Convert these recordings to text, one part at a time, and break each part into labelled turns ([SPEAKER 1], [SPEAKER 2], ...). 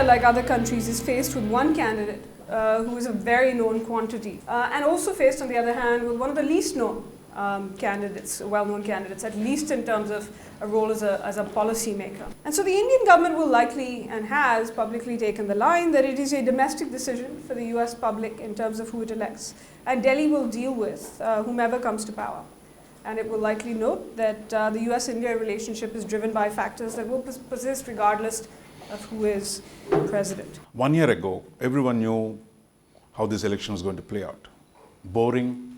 [SPEAKER 1] like other countries, is faced with one candidate who is a very known quantity, and also faced, on the other hand, with one of the least known candidates, well-known candidates, at least in terms of a role as a policy maker. And so the Indian government will likely, and has publicly taken the line, that it is a domestic decision for the US public in terms of who it elects. And Delhi will deal with whomever comes to power. And it will likely note that the US-India relationship is driven by factors that will persist regardless of who is president.
[SPEAKER 2] 1 year ago, everyone knew how this election was going to play out. Boring,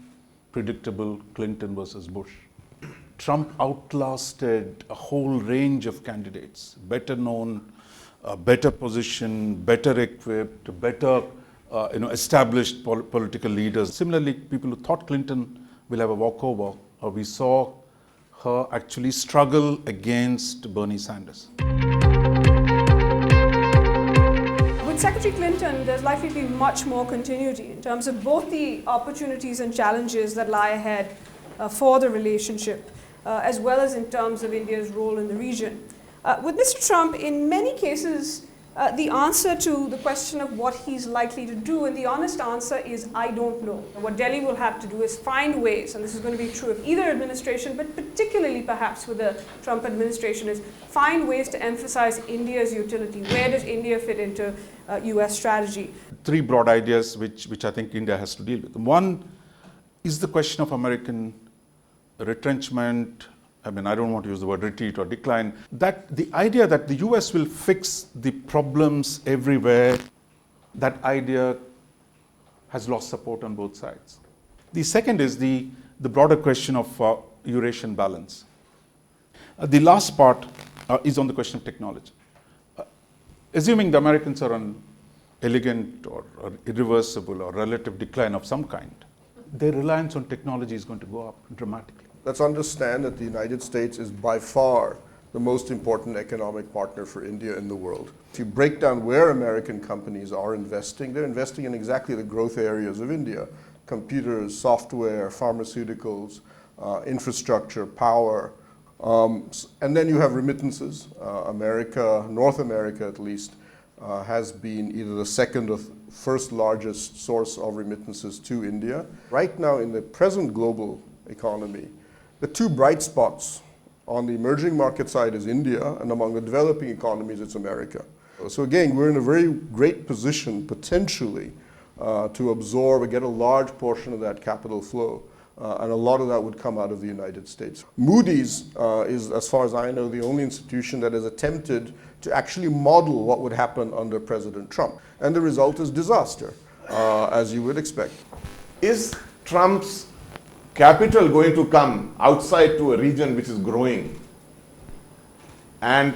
[SPEAKER 2] predictable Clinton versus Bush. Trump outlasted a whole range of candidates, better known, better position, better equipped, better established political leaders. Similarly, people who thought Clinton will have a walkover, we saw her actually struggle against Bernie Sanders.
[SPEAKER 1] With Secretary Clinton, there's likely to be much more continuity in terms of both the opportunities and challenges that lie ahead for the relationship, as well as in terms of India's role in the region. With Mr. Trump, in many cases, the answer to the question of what he's likely to do, and the honest answer is, I don't know. What Delhi will have to do is find ways, and this is going to be true of either administration, but particularly perhaps with the Trump administration, is find ways to emphasize India's utility. Where does India fit into US strategy?
[SPEAKER 2] Three broad ideas which I think India has to deal with. One is the question of American retrenchment. I mean, I don't want to use the word retreat or decline. That the idea that the US will fix the problems everywhere, that idea has lost support on both sides. The second is the broader question of Eurasian balance. The last part is on the question of technology. Assuming the Americans are on elegant or irreversible or relative decline of some kind, their reliance on technology is going to go up dramatically.
[SPEAKER 3] Let's understand that the United States is by far the most important economic partner for India in the world. If you break down where American companies are investing, they're investing in exactly the growth areas of India: computers, software, pharmaceuticals, infrastructure, power. And then you have remittances. North America at least, has been either the second or first largest source of remittances to India. Right now, in the present global economy, the two bright spots on the emerging market side is India, and among the developing economies, it's America. So again, we're in a very great position, potentially, to absorb and get a large portion of that capital flow. And a lot of that would come out of the United States. Moody's is, as far as I know, the only institution that has attempted to actually model what would happen under President Trump. And the result is disaster, as you would expect.
[SPEAKER 4] Is Trump's capital going to come outside to a region which is growing, and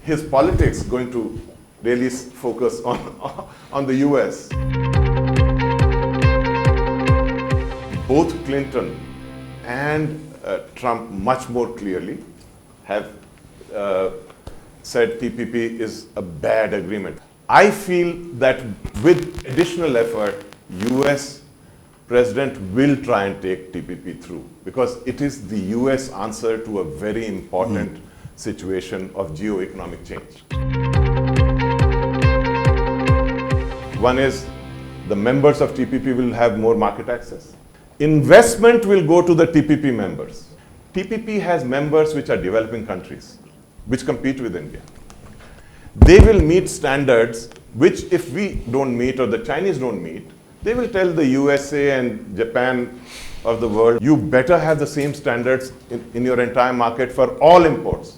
[SPEAKER 4] his politics going to really focus on the US? Both Clinton and Trump much more clearly have said TPP is a bad agreement. I feel that with additional effort, US President will try and take TPP through, because it is the US answer to a very important situation of geo-economic change. One is the members of TPP will have more market access. Investment will go to the TPP members. TPP has members which are developing countries, which compete with India. They will meet standards which, if we don't meet or the Chinese don't meet, they will tell the USA and Japan of the world, you better have the same standards in your entire market for all imports.